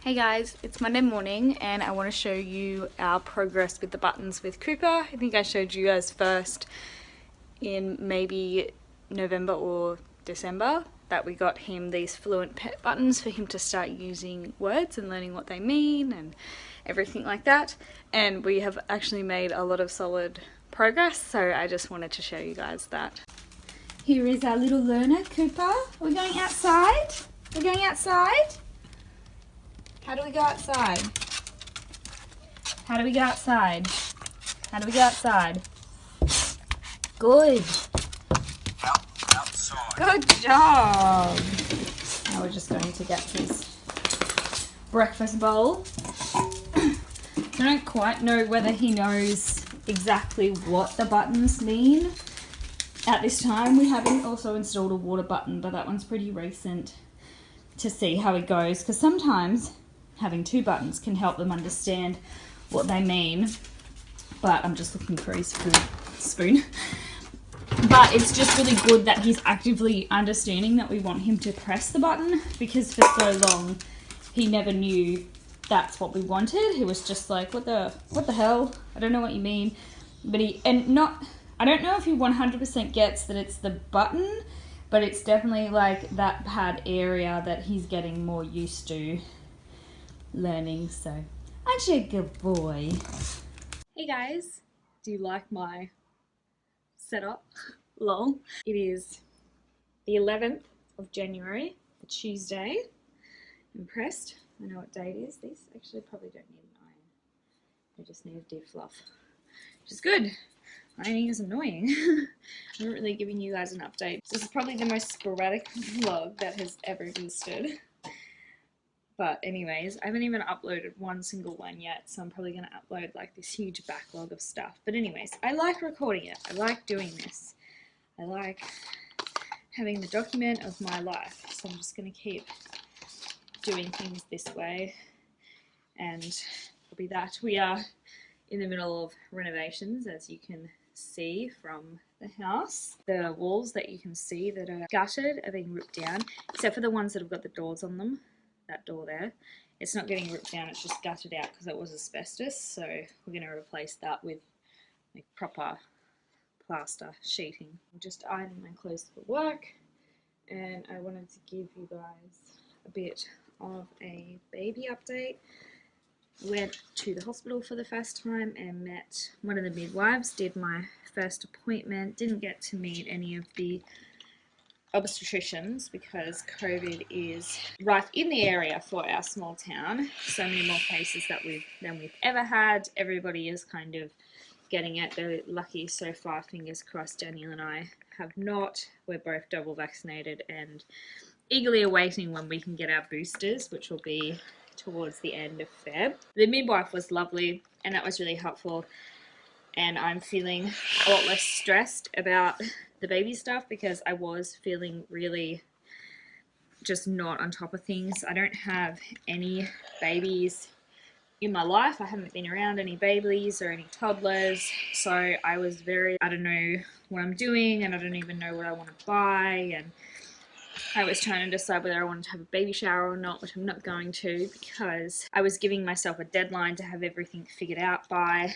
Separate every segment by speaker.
Speaker 1: Hey guys, it's Monday morning and I want to show you our progress with the buttons with Cooper. I think I showed you guys first in maybe November or December that we got him these fluent pet buttons for him to start using words and learning what they mean and everything like that. And we have actually made a lot of solid progress, so I just wanted to show you guys that. Here is our little learner, Cooper. We're going outside. We're going outside. How do we go outside? How do we go outside? How do we go outside? Good. Outside. Good job. Now we're just going to get his breakfast bowl. I don't quite know whether he knows exactly what the buttons mean. At this time, we haven't also installed a water button, but that one's pretty recent to see how it goes, because sometimes having two buttons can help them understand what they mean. But I'm just looking for his food spoon. But it's just really good that he's actively understanding that we want him to press the button, because for so long he never knew that's what we wanted. He was just like, what the hell? I don't know what you mean. But I don't know if he 100% gets that it's the button, but it's definitely like that pad area that he's getting more used to learning. So aren't you a good boy? Hey guys, do you like my setup? Lol. It is the 11th of January, a Tuesday. Impressed? I know what day it is. These actually probably don't need an iron. They just need a deep fluff, which is good. Ironing is annoying. I'm not really giving you guys an update. This is probably the most sporadic vlog that has ever existed. But anyways, I haven't even uploaded one single one yet, so I'm probably going to upload like this huge backlog of stuff. But anyways, I like recording it. I like doing this. I like having the document of my life. So I'm just going to keep doing things this way. And probably that. We are in the middle of renovations, as you can see from the house. The walls that you can see that are gutted are being ripped down, except for the ones that have got the doors on them. That door there, it's not getting ripped down, it's just gutted out because it was asbestos, so we're going to replace that with like proper plaster sheeting. I'm just ironing my clothes for work, and I wanted to give you guys a bit of a baby update. Went to the hospital for the first time and met one of the midwives, did my first appointment, didn't get to meet any of the obstetricians because COVID is right in the area for our small town. So many more cases than we've ever had. Everybody is kind of getting it. They're lucky so far, fingers crossed. Daniel and I have not. We're both double vaccinated and eagerly awaiting when we can get our boosters, which will be towards the end of Feb. The midwife was lovely and that was really helpful, and I'm feeling a lot less stressed about the baby stuff because I was feeling really just not on top of things. I don't have any babies in my life. I haven't been around any babies or any toddlers, so I was very, I don't know what I'm doing and I don't even know what I want to buy, and I was trying to decide whether I wanted to have a baby shower or not, which I'm not going to because I was giving myself a deadline to have everything figured out by,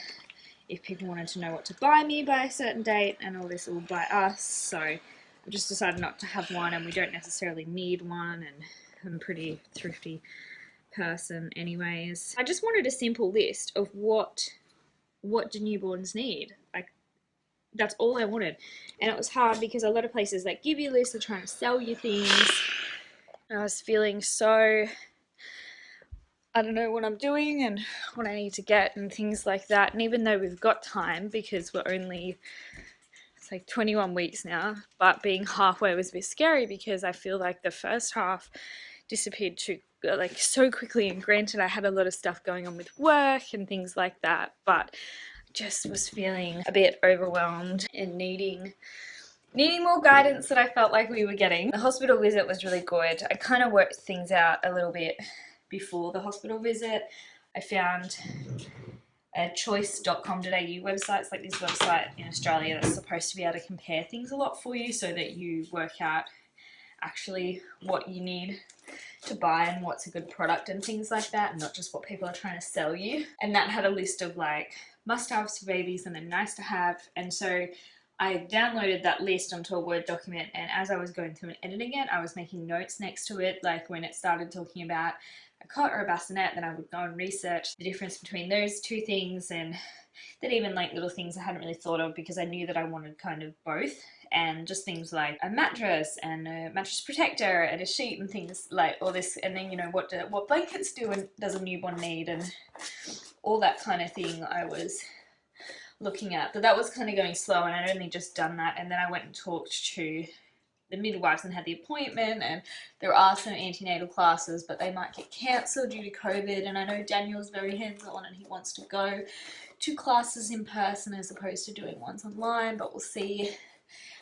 Speaker 1: if people wanted to know what to buy me by a certain date and all this all by us. So I just decided not to have one, and we don't necessarily need one, and I'm a pretty thrifty person anyways. I just wanted a simple list of what do newborns need. Like, that's all I wanted. And it was hard because a lot of places that give you lists are trying to sell you things. I was feeling so, I don't know what I'm doing and what I need to get and things like that. And even though we've got time because we're only, it's like 21 weeks now, but being halfway was a bit scary because I feel like the first half disappeared too, like so quickly. And granted, I had a lot of stuff going on with work and things like that, but just was feeling a bit overwhelmed and needing more guidance that I felt like we were getting. The hospital visit was really good. I kind of worked things out a little bit before the hospital visit. I found a choice.com.au website. It's like this website in Australia that's supposed to be able to compare things a lot for you so that you work out actually what you need to buy and what's a good product and things like that, and not just what people are trying to sell you. And that had a list of like must-haves for babies and then nice to have, and so I downloaded that list onto a Word document, and as I was going through and editing it, I was making notes next to it, like when it started talking about a cot or a bassinet, then I would go and research the difference between those two things, and then even like little things I hadn't really thought of because I knew that I wanted kind of both, and just things like a mattress and a mattress protector and a sheet and things like all this, and then, you know, what blankets do and does a newborn need, and all that kind of thing I was looking at. But that was kind of going slow, and I'd only just done that, and then I went and talked to the midwives and had the appointment, and there are some antenatal classes, but they might get cancelled due to COVID, and I know Daniel's very hands-on and he wants to go to classes in person as opposed to doing ones online, but we'll see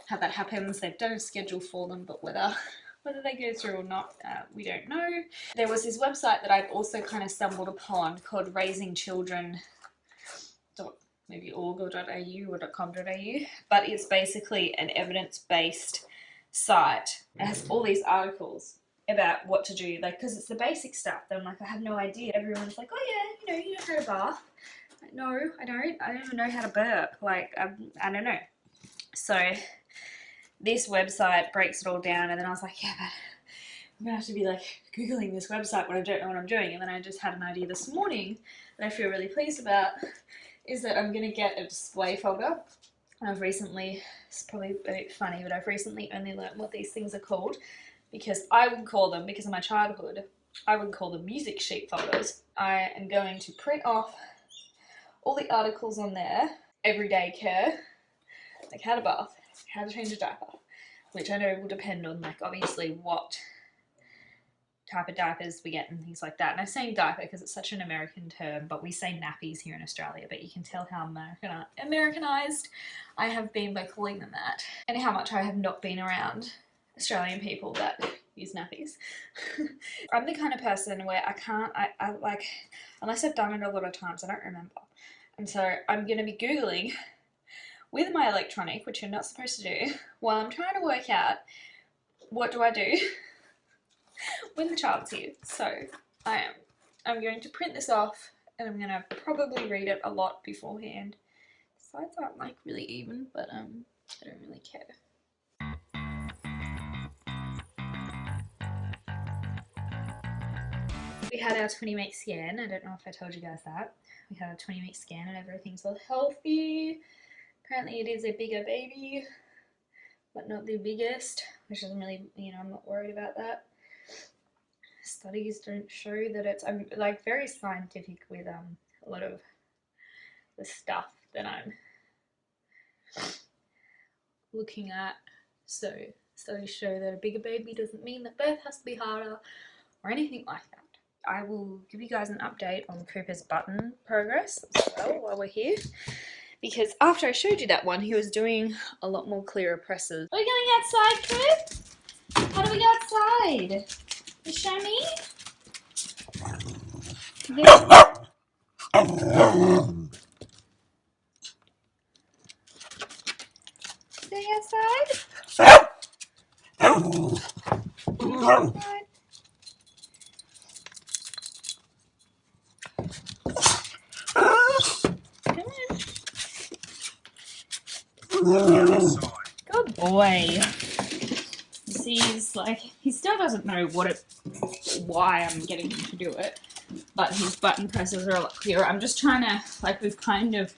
Speaker 1: how that happens. They've done a schedule for them, but whether they go through or not, we don't know. There was this website that I've also kind of stumbled upon called raisingchildren.maybe.org.au or .com.au, but it's basically an evidence-based site. It has all these articles about what to do, like, because it's the basic stuff that I'm like, I have no idea. Everyone's like, oh yeah, you know how to bath. Like, no, I don't even know how to burp. Like, I don't know. So this website breaks it all down, and then I was like, yeah, but I'm gonna have to be like Googling this website when I don't know what I'm doing. And then I just had an idea this morning that I feel really pleased about, is that I'm gonna get a display folder. And I've recently, it's probably a bit funny, but I've recently only learned what these things are called, because I would call them, because of my childhood, I would call them music sheet folders. I am going to print off all the articles on there, everyday care, like how to bath, how to change a diaper, which I know will depend on, like, obviously what type of diapers we get and things like that. And I'm saying diaper because it's such an American term, but we say nappies here in Australia, but you can tell how Americanized I have been by calling them that, and how much I have not been around Australian people that use nappies. I'm the kind of person where I like, unless I've done it a lot of times, I don't remember. And so I'm going to be Googling with my electronic, which you're not supposed to do, while I'm trying to work out what do I do when the child's here. So I'm going to print this off, and I'm going to probably read it a lot beforehand. The sides aren't like really even, but I don't really care. We had our 20-week scan. I don't know if I told you guys that. We had a 20-week scan and everything's all healthy. Apparently it is a bigger baby, but not the biggest, which doesn't really, you know, I'm not worried about that. Studies don't show that it's, I'm like very scientific with a lot of the stuff that I'm looking at. So studies show that a bigger baby doesn't mean that birth has to be harder or anything like that. I will give you guys an update on Cooper's button progress as well while we're here, because after I showed you that one, he was doing a lot more clearer presses. Are we going outside, Coop? How do we go outside? You show me? Stay outside? Outside. Good boy. You see, he's like, he still doesn't know why I'm getting him to do it, but his button presses are a lot clearer. I'm just trying to, like, we've kind of,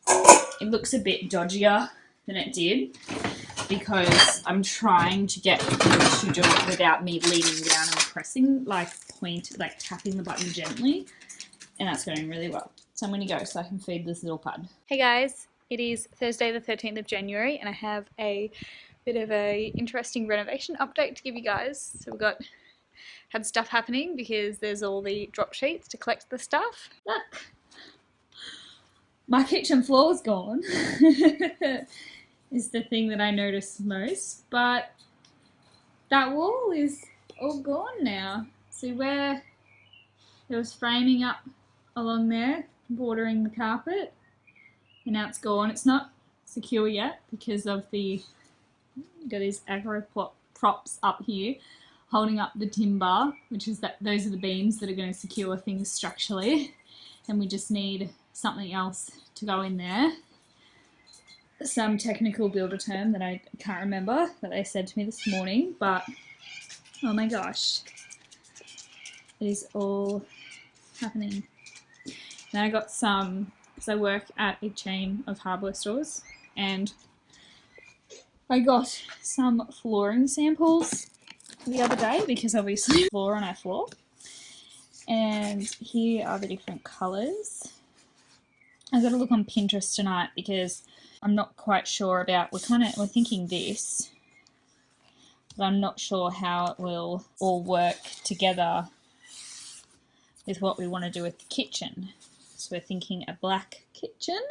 Speaker 1: it looks a bit dodgier than it did, because I'm trying to get him to do it without me leaning down and pressing, like tapping the button gently, and that's going really well. So I'm going to go so I can feed this little pud. Hey guys, it is Thursday the 13th of January, and I have a bit of a interesting renovation update to give you guys. So we've had stuff happening because there's all the drop sheets to collect the stuff. Look, my kitchen floor's gone. Is the thing that I noticed most, but that wall is all gone now. See where there was framing up along there, bordering the carpet, and now it's gone. It's not secure yet because of got these agro props up here holding up the timber, which is that those are the beams that are going to secure things structurally, and we just need something else to go in there. Some technical builder term that I can't remember that they said to me this morning, but oh my gosh, it is all happening. Then I got some, because I work at a chain of hardware stores, and I got some flooring samples the other day because obviously floor on our floor. And here are the different colours. I've got to look on Pinterest tonight because I'm not quite sure about, we're thinking this, but I'm not sure how it will all work together with what we want to do with the kitchen. So we're thinking a black kitchen.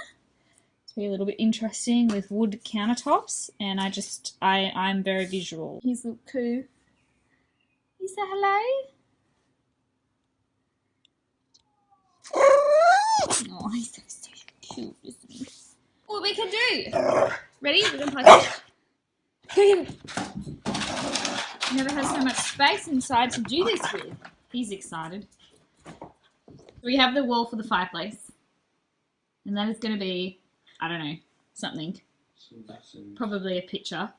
Speaker 1: It's be a little bit interesting with wood countertops, and I'm very visual. Here's little Coo. You say hello? Oh, he's so cute, isn't he? What we can do? Ready? We're gonna play. Never had so much space inside to do this with. He's excited. We have the wall for the fireplace, and that is going to be, I don't know, something. Probably a picture.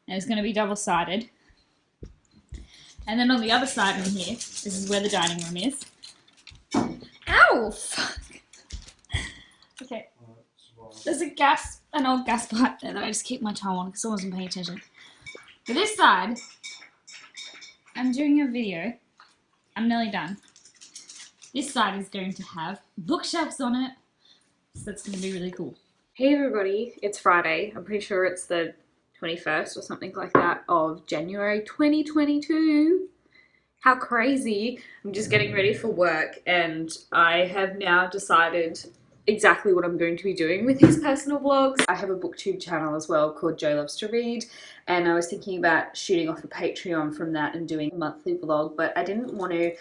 Speaker 1: And it's going to be double-sided. And then on the other side in here, this is where the dining room is. Ow! Fuck. Okay. There's an old gas pipe there that I just keep my toe on because I wasn't paying attention. For this side, I'm doing a video. I'm nearly done. This side is going to have bookshelves on it, so that's going to be really cool. Hey everybody, it's Friday. I'm pretty sure it's the 21st or something like that of January 2022. How crazy. I'm just getting ready for work, and I have now decided exactly what I'm going to be doing with these personal vlogs. I have a Booktube channel as well called Jo Loves to Read, and I was thinking about shooting off a Patreon from that and doing a monthly vlog, but I didn't want to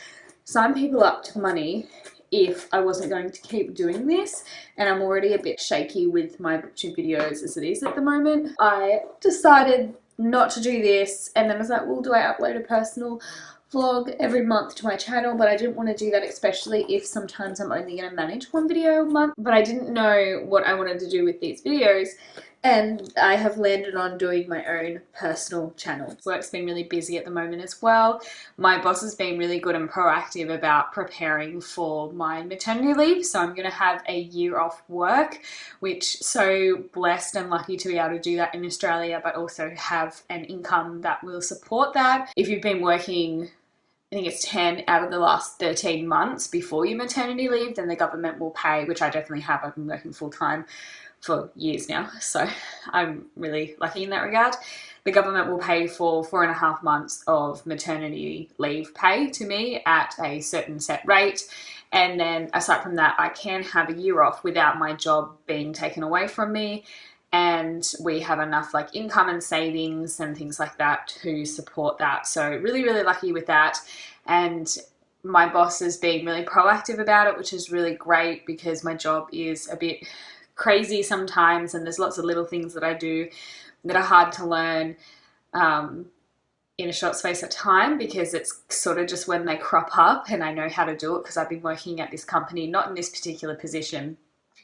Speaker 1: sign people up to money if I wasn't going to keep doing this, and I'm already a bit shaky with my Booktube videos as it is at the moment. I decided not to do this, and then I was like, well, do I upload a personal vlog every month to my channel? But I didn't want to do that, especially if sometimes I'm only going to manage one video a month. But I didn't know what I wanted to do with these videos, and I have landed on doing my own personal channel. Work's been really busy at the moment as well. My boss has been really good and proactive about preparing for my maternity leave, so I'm going to have a year off work, which so blessed and lucky to be able to do that in Australia, but also have an income that will support that. If you've been working, I think it's 10 out of the last 13 months before your maternity leave, then the government will pay, which I definitely have. I've been working full time for years now, so I'm really lucky in that regard. The government will pay for 4.5 months of maternity leave pay to me at a certain set rate, and then aside from that I can have a year off without my job being taken away from me, and we have enough like income and savings and things like that to support that. So really lucky with that, and my boss is being really proactive about it, which is really great because my job is a bit crazy sometimes, and there's lots of little things that I do that are hard to learn in a short space of time, because it's sort of just when they crop up and I know how to do it, because I've been working at this company, not in this particular position,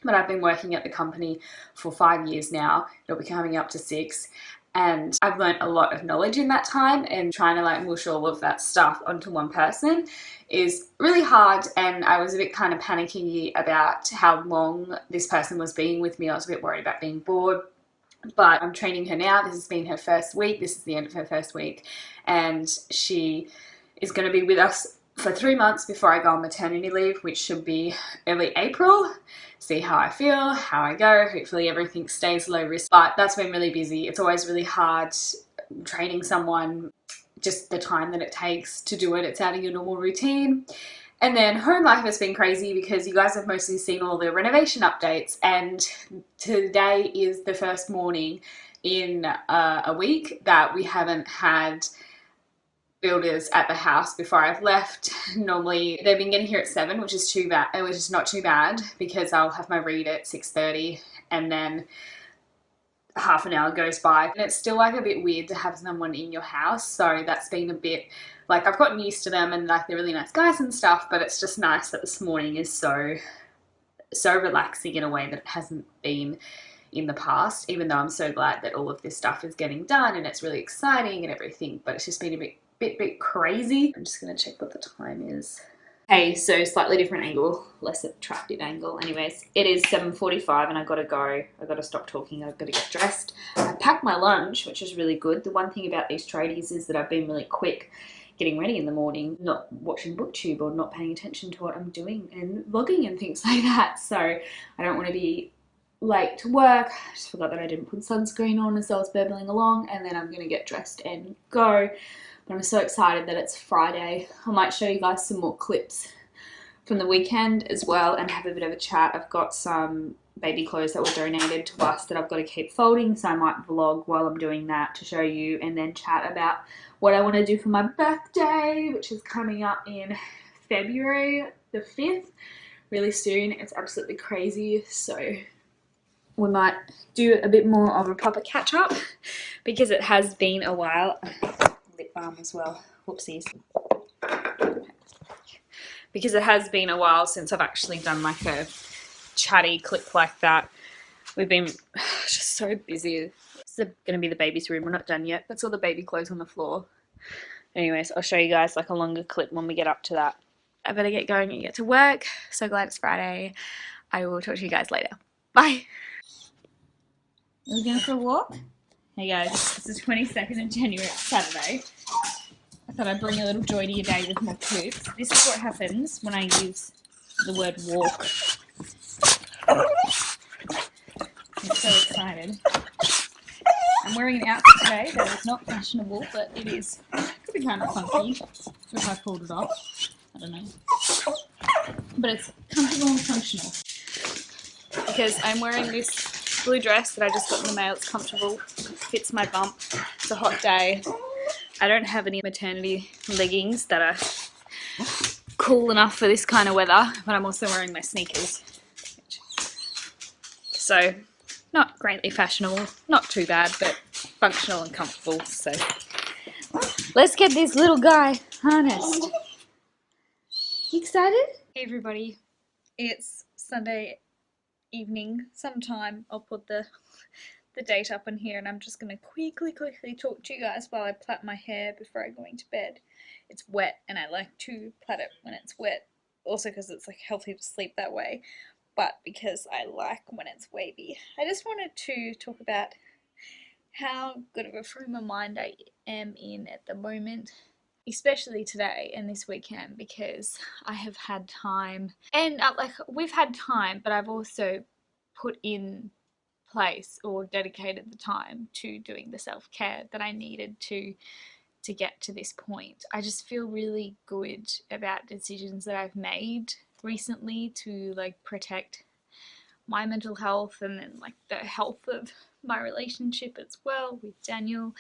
Speaker 1: but I've been working at the company for 5 years now. It'll be coming up to 6. And I've learned a lot of knowledge in that time, and trying to like mush all of that stuff onto one person is really hard. And I was a bit kind of panicky about how long this person was being with me. I was a bit worried about being bored, but I'm training her now. This has been her first week. This is the end of her first week, and she is going to be with us for 3 months before I go on maternity leave, which should be early April. See how I feel, how I go. Hopefully everything stays low risk, but that's been really busy. It's always really hard training someone, just the time that it takes to do it. It's out of your normal routine. And then home life has been crazy because you guys have mostly seen all the renovation updates, and today is the first morning in a week that we haven't had builders at the house before I've left. Normally they've been getting here at 7, which is too bad, which is not too bad, because I'll have my read at 6:30, and then half an hour goes by, and it's still like a bit weird to have someone in your house. So that's been a bit like, I've gotten used to them and like they're really nice guys and stuff, but it's just nice that this morning is so relaxing in a way that it hasn't been in the past, even though I'm so glad that all of this stuff is getting done and it's really exciting and everything, but it's just been a bit crazy. I'm just gonna check what the time is. Hey, so slightly different angle, less attractive angle. Anyways, it is 7:45 and I gotta go. I gotta stop talking. I've gotta get dressed. I packed my lunch, which is really good. The one thing about these tradies is that I've been really quick getting ready in the morning, not watching Booktube or not paying attention to what I'm doing and vlogging and things like that. So I don't want to be late to work. I just forgot that I didn't put sunscreen on as I was burbling along, and then I'm gonna get dressed and go. But I'm so excited that it's Friday. I might show you guys some more clips from the weekend as well and have a bit of a chat. I've got some baby clothes that were donated to us that I've got to keep folding, so I might vlog while I'm doing that to show you, and then chat about what I want to do for my birthday, which is coming up in February the 5th, really soon. It's absolutely crazy, so we might do a bit more of a proper catch up because it has been a while. Lip balm as well, whoopsies. Because it has been a while since I've actually done like a chatty clip like that. We've been just so busy. This is going to be the baby's room. We're not done yet. That's all the baby clothes on the floor. Anyways, I'll show you guys like a longer clip when we get up to that. I better get going and get to work. So glad it's Friday. I will talk to you guys later. Bye. Are we going for a walk? Hey guys, this is 22nd of January, it's Saturday. I thought I'd bring a little joy to your day with more clips. This is what happens when I use the word walk. I'm so excited. I'm wearing an outfit today that is not fashionable, but it is. It could be kind of funky if I pulled it off. I don't know. But it's comfortable and functional. Because I'm wearing this blue dress that I just got in the mail. It's comfortable, fits my bump. It's a hot day. I don't have any maternity leggings that are cool enough for this kind of weather, but I'm also wearing my sneakers. So, not greatly fashionable, not too bad, but functional and comfortable. So, let's get this little guy harnessed. You excited? Hey everybody, it's Sunday evening sometime. I'll put the date up in here, and I'm just going to quickly talk to you guys while I plait my hair before I go into bed. It's wet and I like to plait it when it's wet, also because it's like healthy to sleep that way, but because I like when it's wavy. I just wanted to talk about how good of a frame of mind I am in at the moment, especially today and this weekend, because I have had time, and like we've had time, but I've also put in place or dedicated the time to doing the self-care that I needed to get to this point. I just feel really good about decisions that I've made recently to like protect my mental health and then like the health of my relationship as well with Daniel,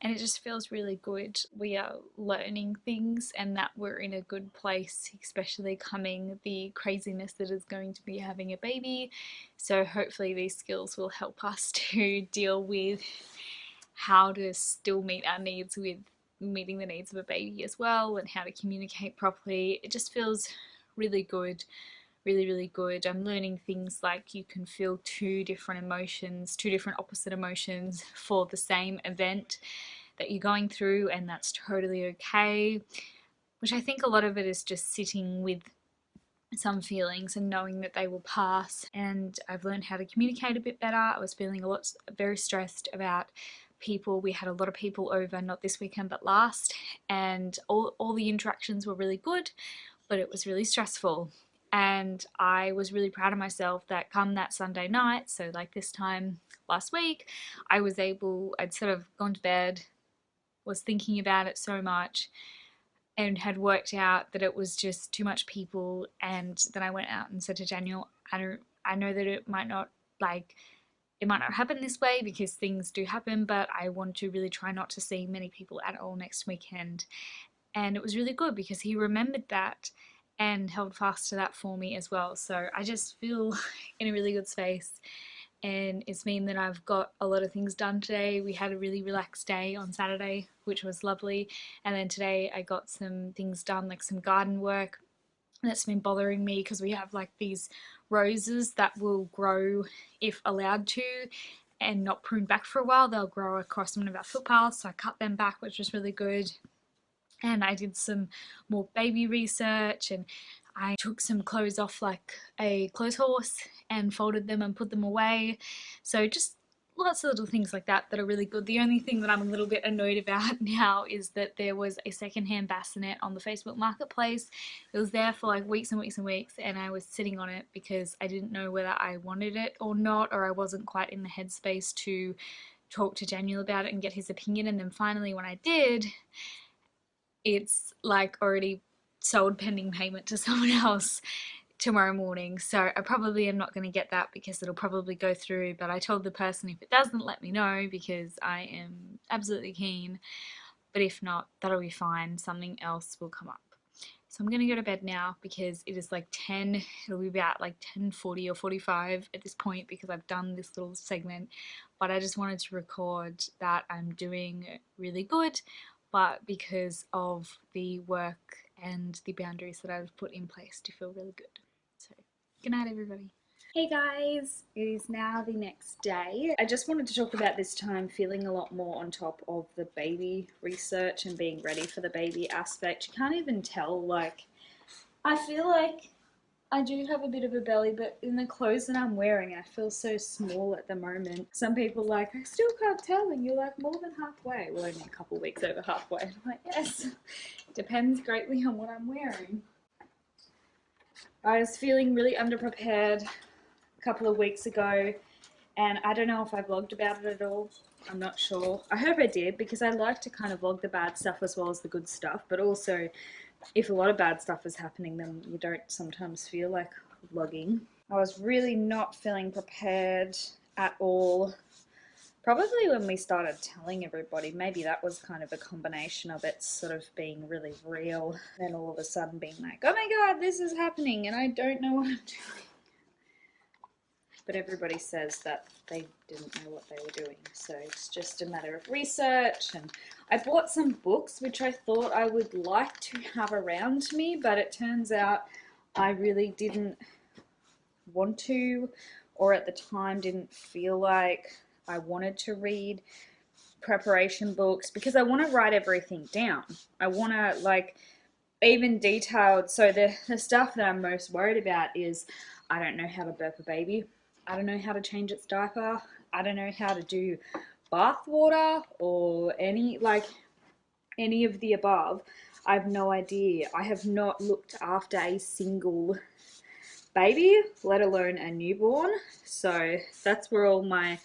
Speaker 1: and it just feels really good. We are learning things and that we're in a good place, especially coming the craziness that is going to be having a baby. So hopefully these skills will help us to deal with how to still meet our needs with meeting the needs of a baby as well, and how to communicate properly. It just feels really good. Really good. I'm learning things like you can feel two different emotions, two different opposite emotions for the same event that you're going through, and that's totally okay, which I think a lot of it is just sitting with some feelings and knowing that they will pass. And I've learned how to communicate a bit better. I was feeling very stressed about people. We had a lot of people over, not this weekend but last, and all the interactions were really good, but it was really stressful. And I was really proud of myself that come that Sunday night, so like this time last week, I'd sort of gone to bed, was thinking about it so much, and had worked out that it was just too much people. And then I went out and said to Daniel, I know that it might not happen this way because things do happen, but I want to really try not to see many people at all next weekend. And it was really good because he remembered that and held fast to that for me as well. So I just feel in a really good space, and it's mean that I've got a lot of things done today. We had a really relaxed day on Saturday, which was lovely, and then today I got some things done, like some garden work that's been bothering me because we have like these roses that will grow if allowed to and not pruned back for a while. They'll grow across one of our footpaths, so I cut them back, which was really good. And I did some more baby research, and I took some clothes off like a clothes horse and folded them and put them away. So just lots of little things like that that are really good. The only thing that I'm a little bit annoyed about now is that there was a secondhand bassinet on the Facebook marketplace. It was there for like weeks and weeks and weeks, and I was sitting on it because I didn't know whether I wanted it or not, or I wasn't quite in the headspace to talk to Daniel about it and get his opinion. And then finally when I did, it's like already sold pending payment to someone else tomorrow morning, so I probably am not going to get that because it'll probably go through, but I told the person if it doesn't, let me know, because I am absolutely keen, but if not, that'll be fine, something else will come up. So I'm going to go to bed now because it is like 10, it'll be about like 10:40 or 45 at this point because I've done this little segment, but I just wanted to record that I'm doing really good, but because of the work and the boundaries that I've put in place to feel really good. So, good night everybody. Hey guys, it is now the next day. I just wanted to talk about this time feeling a lot more on top of the baby research and being ready for the baby aspect. You can't even tell, like, I feel like I do have a bit of a belly, but in the clothes that I'm wearing, I feel so small at the moment. Some people are like, I still can't tell, and you're like more than halfway. Well, only a couple weeks over halfway. I'm like, yes, depends greatly on what I'm wearing. I was feeling really underprepared a couple of weeks ago, and I don't know if I vlogged about it at all. I'm not sure. I hope I did, because I like to kind of vlog the bad stuff as well as the good stuff, but also if a lot of bad stuff is happening, then you don't sometimes feel like vlogging. I was really not feeling prepared at all. Probably when we started telling everybody, maybe that was kind of a combination of it sort of being really real, then all of a sudden being like, oh my god, this is happening and I don't know what I'm doing. But everybody says that they didn't know what they were doing, so it's just a matter of research. And I bought some books which I thought I would like to have around me, but it turns out I really didn't want to, or at the time didn't feel like I wanted to read preparation books, because I want to write everything down. I want to, like, even detailed. So the stuff that I'm most worried about is I don't know how to burp a baby. I don't know how to change its diaper. I don't know how to do bath water or any of the above. I have no idea. I have not looked after a single baby, let alone a newborn. So that's where all my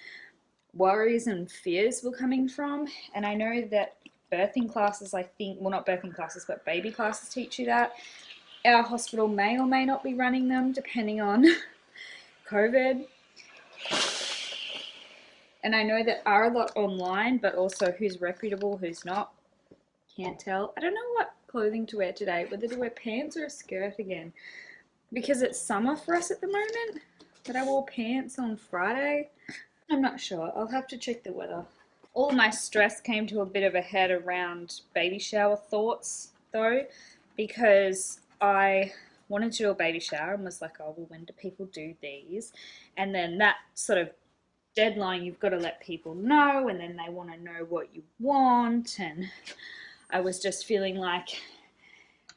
Speaker 1: worries and fears were coming from. And I know that birthing classes, I think, well, not birthing classes, but baby classes teach you that. Our hospital may or may not be running them depending on COVID. And I know that are a lot online, but also who's reputable, who's not. Can't tell. I don't know what clothing to wear today, whether to wear pants or a skirt again, because it's summer for us at the moment, but I wore pants on Friday. I'm not sure. I'll have to check the weather. All my stress came to a bit of a head around baby shower thoughts, though, because I wanted to do a baby shower and was like, oh, well, when do people do these? And then that sort of deadline, you've got to let people know, and then they want to know what you want, and I was just feeling like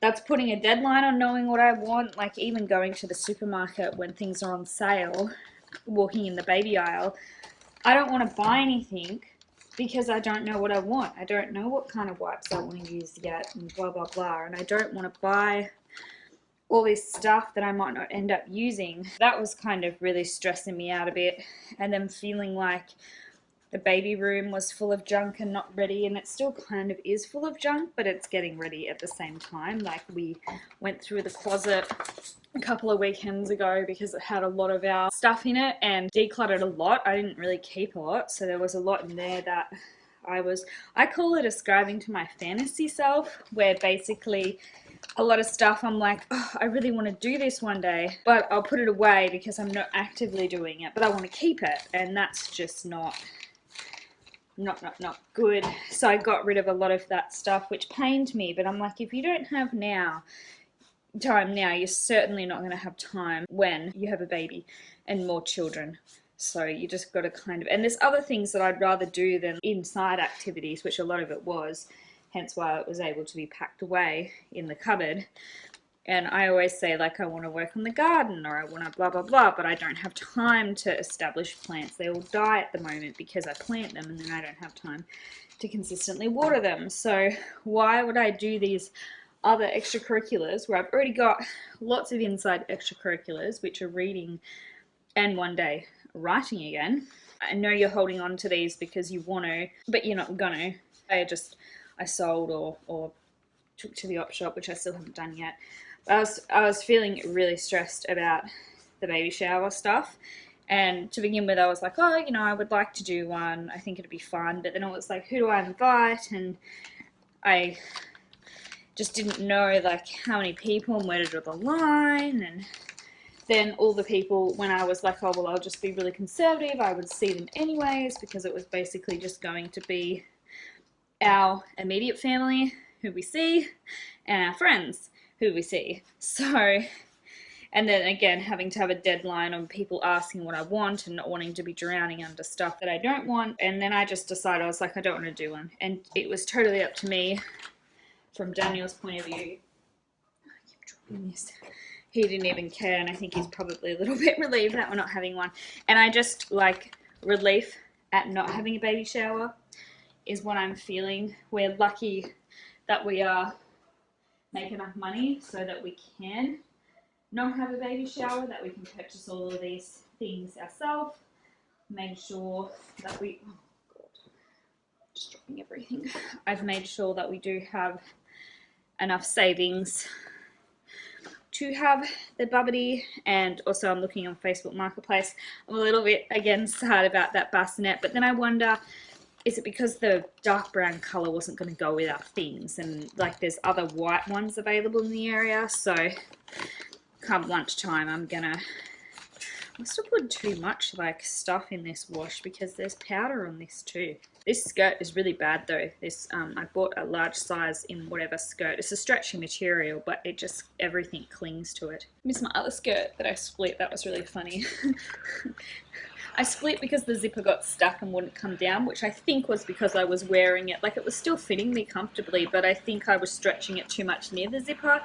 Speaker 1: that's putting a deadline on knowing what I want. Like, even going to the supermarket when things are on sale, walking in the baby aisle, I don't want to buy anything because I don't know what I want. I don't know what kind of wipes I want to use yet, and blah blah blah, and I don't want to buy all this stuff that I might not end up using. That was kind of really stressing me out a bit, and then feeling like the baby room was full of junk and not ready, and it still kind of is full of junk, but it's getting ready at the same time. Like, we went through the closet a couple of weekends ago because it had a lot of our stuff in it and decluttered a lot. I didn't really keep a lot, so there was a lot in there that I call it ascribing to my fantasy self, where basically a lot of stuff I'm like, oh, I really want to do this one day, but I'll put it away because I'm not actively doing it, but I want to keep it, and that's just not good. So I got rid of a lot of that stuff, which pained me, but I'm like, if you don't have time now, you're certainly not going to have time when you have a baby and more children. So you just got to kind of, and there's other things that I'd rather do than inside activities, which a lot of it was, hence why it was able to be packed away in the cupboard. And I always say, like, I want to work on the garden, or I want to blah blah blah, but I don't have time to establish plants. They all die at the moment because I plant them and then I don't have time to consistently water them. So why would I do these other extracurriculars where I've already got lots of inside extracurriculars, which are reading and one day writing again? I know you're holding on to these because you want to, but you're not gonna. I sold or took to the op shop, which I still haven't done yet. I was feeling really stressed about the baby shower stuff, and to begin with I was like, oh, you know, I would like to do one, I think it'd be fun, but then it was like, who do I invite? And I just didn't know like how many people and where to draw the line. And then all the people, when I was like, oh well, I'll just be really conservative, I would see them anyways, because it was basically just going to be our immediate family who we see and our friends who we see. So, and then again, having to have a deadline on people asking what I want and not wanting to be drowning under stuff that I don't want. And then I just decided, I was like, I don't want to do one. And it was totally up to me from Daniel's point of view. I keep dropping this. He didn't even care, and I think he's probably a little bit relieved that we're not having one. And I just like relief at not having a baby shower is what I'm feeling. We're lucky that we make enough money so that we can not have a baby shower, that we can purchase all of these things ourselves. Made sure that we, oh God, just dropping everything. I've made sure that we do have enough savings to have the bubbly, and also I'm looking on Facebook Marketplace. I'm a little bit, again, sad about that bassinet, but then I wonder, is it because the dark brown colour wasn't going to go with our things, and like there's other white ones available in the area, so come lunchtime I'm gonna, I must have put too much like stuff in this wash because there's powder on this too. This skirt is really bad though. This I bought a large size in whatever skirt. It's a stretchy material, but it just, everything clings to it. I miss my other skirt that I split. That was really funny. I split because the zipper got stuck and wouldn't come down, which I think was because I was wearing it, like it was still fitting me comfortably, but I think I was stretching it too much near the zipper,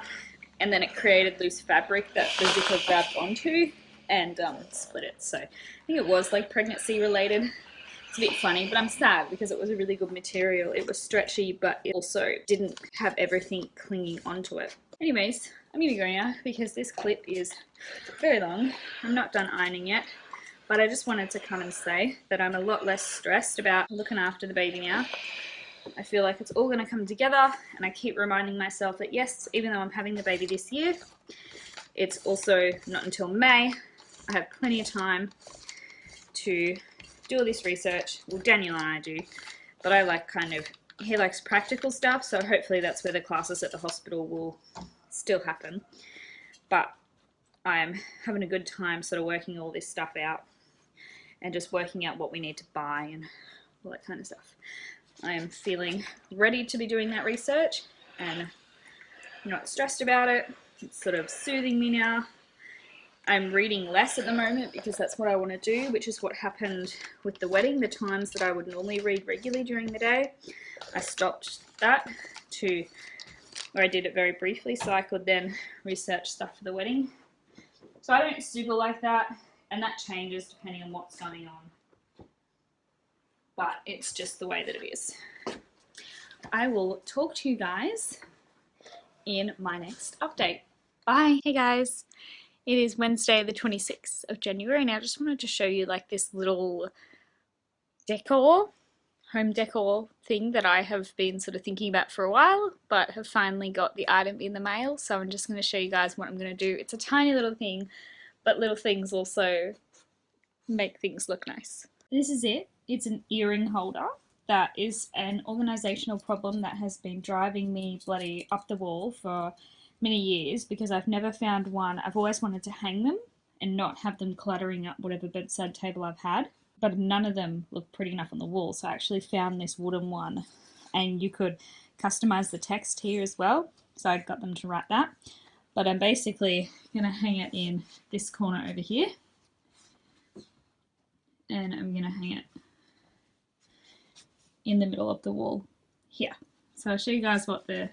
Speaker 1: and then it created loose fabric that the zipper grabbed onto and split it. So I think it was like pregnancy related. It's a bit funny, but I'm sad because it was a really good material. It was stretchy, but it also didn't have everything clinging onto it. Anyways, I'm gonna go now because this clip is very long. I'm not done ironing yet. But I just wanted to come and say that I'm a lot less stressed about looking after the baby now. I feel like it's all going to come together, and I keep reminding myself that yes, even though I'm having the baby this year, it's also not until May. I have plenty of time to do all this research. Well, Daniel and I do, but I like he likes practical stuff, so hopefully that's where the classes at the hospital will still happen. But I'm having a good time sort of working all this stuff out and just working out what we need to buy and all that kind of stuff. I am feeling ready to be doing that research, and I'm not stressed about it. It's sort of soothing me now. I'm reading less at the moment because that's what I want to do, which is what happened with the wedding. The times that I would normally read regularly during the day, I stopped that or I did it very briefly so I could then research stuff for the wedding. So I don't super like that, and that changes depending on what's going on. But it's just the way that it is. I will talk to you guys in my next update. Bye. Hey guys, it is Wednesday the 26th of January, and I just wanted to show you like this little home decor thing that I have been sort of thinking about for a while, but have finally got the item in the mail. So I'm just going to show you guys what I'm going to do. It's a tiny little thing, but little things also make things look nice. This is it. It's an earring holder that is an organisational problem that has been driving me bloody up the wall for many years because I've never found one. I've always wanted to hang them and not have them cluttering up whatever bedside table I've had, but none of them look pretty enough on the wall. So I actually found this wooden one, and you could customize the text here as well. So I got them to write that. But I'm basically going to hang it in this corner over here, and I'm going to hang it in the middle of the wall here. So I'll show you guys what the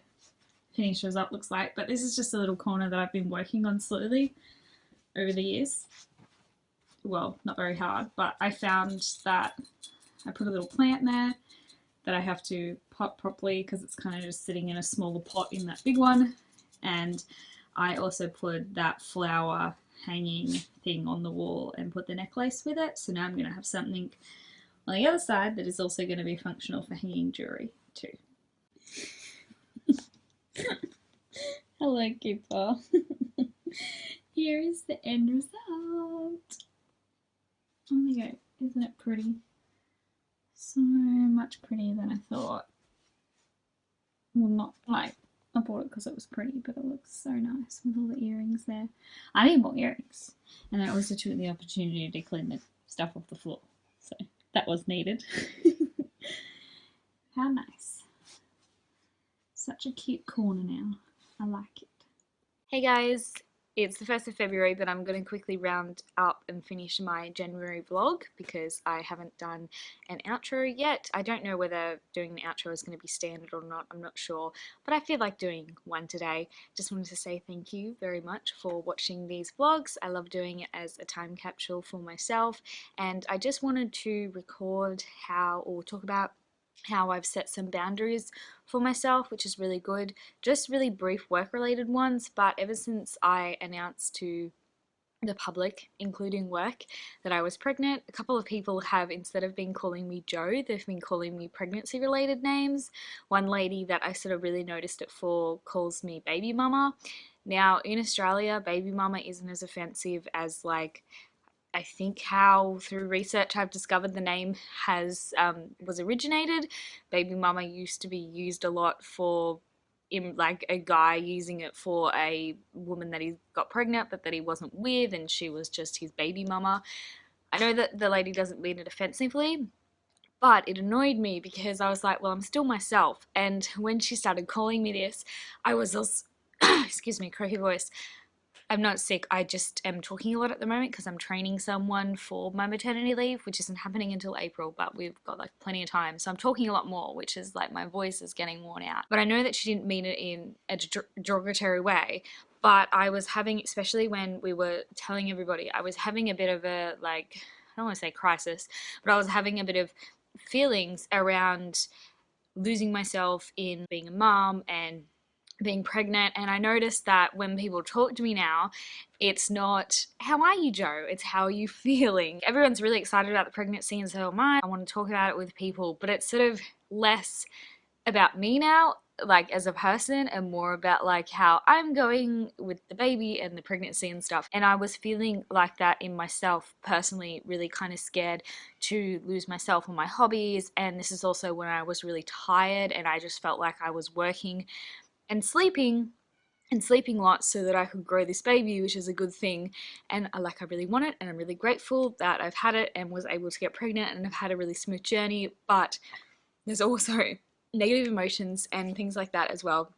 Speaker 1: finished result looks like, but this is just a little corner that I've been working on slowly over the years. Well, not very hard, but I found that I put a little plant there that I have to pot properly because it's kind of just sitting in a smaller pot in that big one, and I also put that flower hanging thing on the wall and put the necklace with it. So now I'm going to have something on the other side that is also going to be functional for hanging jewelry too. Hello, Cooper. Here is the end result. Oh my god, isn't it pretty? So much prettier than I thought. Well, not like I bought it because it was pretty, but it looks so nice with all the earrings there. I need more earrings. And I also took the opportunity to clean the stuff off the floor. So that was needed. How nice. Such a cute corner now. I like it. Hey guys, it's the 1st of February, but I'm going to quickly round up and finish my January vlog because I haven't done an outro yet. I don't know whether doing an outro is going to be standard or not, I'm not sure, but I feel like doing one today. Just wanted to say thank you very much for watching these vlogs. I love doing it as a time capsule for myself, and I just wanted to record or talk about how I've set some boundaries for myself, which is really good. Just really brief work related ones, but ever since I announced to the public, including work, that I was pregnant, a couple of people have, instead of been calling me Jo, they've been calling me pregnancy related names. One lady that I sort of really noticed it for calls me baby mama. Now in Australia, baby mama isn't as offensive as like I think how through research I've discovered the name was originated. Baby mama used to be used a lot for like a guy using it for a woman that he got pregnant but that he wasn't with, and she was just his baby mama. I know that the lady doesn't mean it offensively, but it annoyed me because I was like, well, I'm still myself. And when she started calling me this, I was also, excuse me, croaky voice. I'm not sick, I just am talking a lot at the moment because I'm training someone for my maternity leave, which isn't happening until April, but we've got like plenty of time. So I'm talking a lot more, which is like my voice is getting worn out. But I know that she didn't mean it in a derogatory way, but I was having, especially when we were telling everybody, I was having a bit of a, like, I don't want to say crisis, but I was having a bit of feelings around losing myself in being a mom and being pregnant. And I noticed that when people talk to me now, it's not, how are you, Jo? It's how are you feeling? Everyone's really excited about the pregnancy, and so am I. I want to talk about it with people, but it's sort of less about me now, like as a person, and more about like how I'm going with the baby and the pregnancy and stuff. And I was feeling like that in myself personally, really kind of scared to lose myself on my hobbies. And this is also when I was really tired and I just felt like I was working and sleeping lots so that I could grow this baby, which is a good thing. And I really want it, and I'm really grateful that I've had it and was able to get pregnant and I've had a really smooth journey. But there's also negative emotions and things like that as well.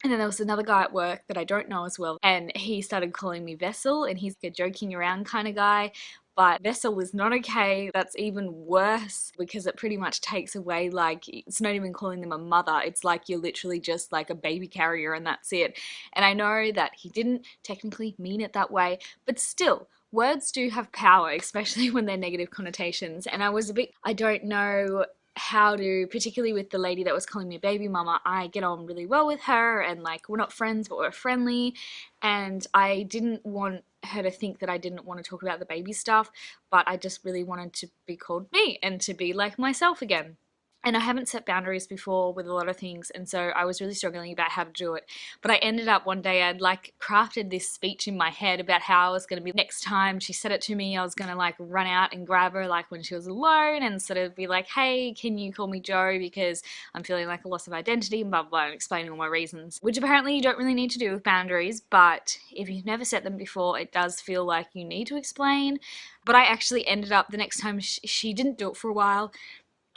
Speaker 1: And then there was another guy at work that I don't know as well, and he started calling me Vessel, and he's a joking around kind of guy. But Vessel is not okay. That's even worse because it pretty much takes away, like, it's not even calling them a mother. It's like you're literally just like a baby carrier and that's it. And I know that he didn't technically mean it that way, but still, words do have power, especially when they're negative connotations. And I was a bit, I don't know how to, particularly with the lady that was calling me baby mama, I get on really well with her, and like we're not friends but we're friendly, and I didn't want her to think that I didn't want to talk about the baby stuff, but I just really wanted to be called me and to be like myself again. And I haven't set boundaries before with a lot of things, and so I was really struggling about how to do it. But I ended up one day, I'd like crafted this speech in my head about how I was going to be next time she said it to me. I was going to like run out and grab her like when she was alone and sort of be like, hey, can you call me Joe because I'm feeling like a loss of identity and blah blah blah, and explaining all my reasons, which apparently you don't really need to do with boundaries, but if you've never set them before, it does feel like you need to explain. But I actually ended up the next time she didn't do it for a while.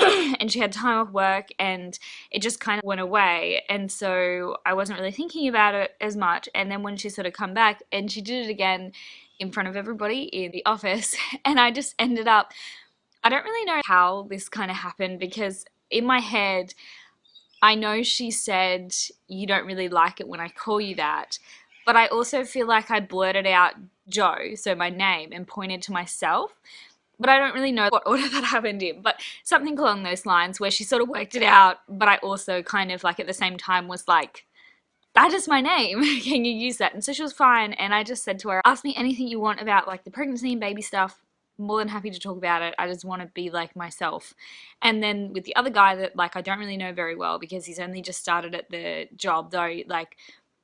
Speaker 1: And she had time off work and it just kind of went away, and so I wasn't really thinking about it as much. And then when she sort of come back and she did it again in front of everybody in the office, and I just ended up, I don't really know how this kind of happened, because in my head I know she said you don't really like it when I call you that, but I also feel like I blurted out Joe, so my name, and pointed to myself. But I don't really know what order that happened in, but something along those lines where she sort of worked it out, but I also kind of like at the same time was like, that is my name, can you use that? And so she was fine, and I just said to her, ask me anything you want about like the pregnancy and baby stuff, more than happy to talk about it. I just want to be like myself. And then with the other guy that like I don't really know very well because he's only just started at the job, though like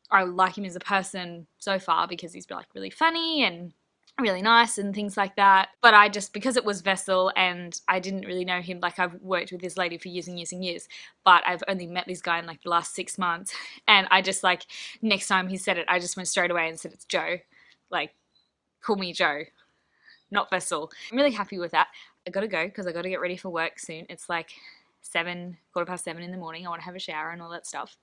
Speaker 1: I like him as a person so far because he's like really funny and really nice and things like that. But I just, because it was Vessel and I didn't really know him, like I've worked with this lady for years and years and years, but I've only met this guy in like the last 6 months, and I just like, next time he said it, I just went straight away and said, it's Joe, like call me Joe, not Vessel. I'm really happy with that. I gotta go because I gotta get ready for work soon. It's like 7, 7:15 in the morning. I want to have a shower and all that stuff.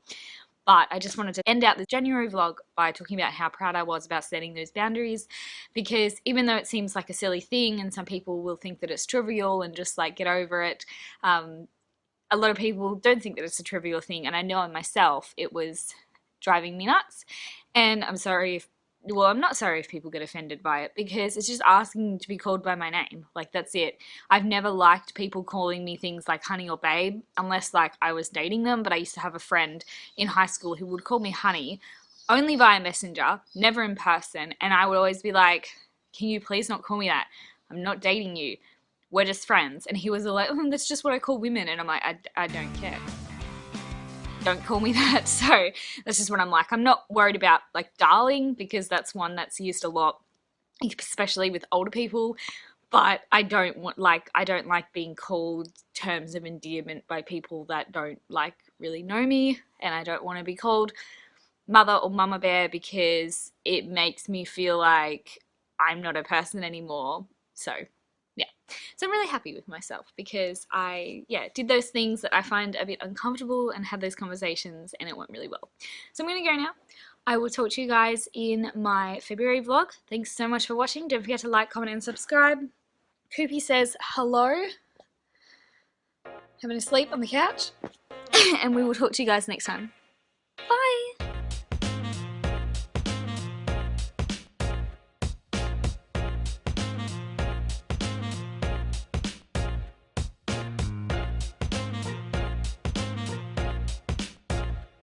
Speaker 1: But I just wanted to end out this January vlog by talking about how proud I was about setting those boundaries, because even though it seems like a silly thing and some people will think that it's trivial and just like get over it, a lot of people don't think that it's a trivial thing, and I know in myself it was driving me nuts. And I'm sorry if, well, I'm not sorry if people get offended by it, because it's just asking to be called by my name. Like, that's it. I've never liked people calling me things like honey or babe, unless like I was dating them. But I used to have a friend in high school who would call me honey only via messenger, never in person, and I would always be like, can you please not call me that? I'm not dating you, we're just friends. And he was like, oh, that's just what I call women. And I'm like, I don't care, don't call me that. So that's just what I'm like. I'm not worried about like darling, because that's one that's used a lot, especially with older people. But I don't want, like, I don't like being called terms of endearment by people that don't like really know me, and I don't want to be called mother or mama bear because it makes me feel like I'm not a person anymore. So yeah, so I'm really happy with myself because I, yeah, did those things that I find a bit uncomfortable and had those conversations, and it went really well. So I'm gonna go now. I will talk to you guys in my February vlog. Thanks so much for watching. Don't forget to like, comment and subscribe. Koopy says hello, having a sleep on the couch, and we will talk to you guys next time.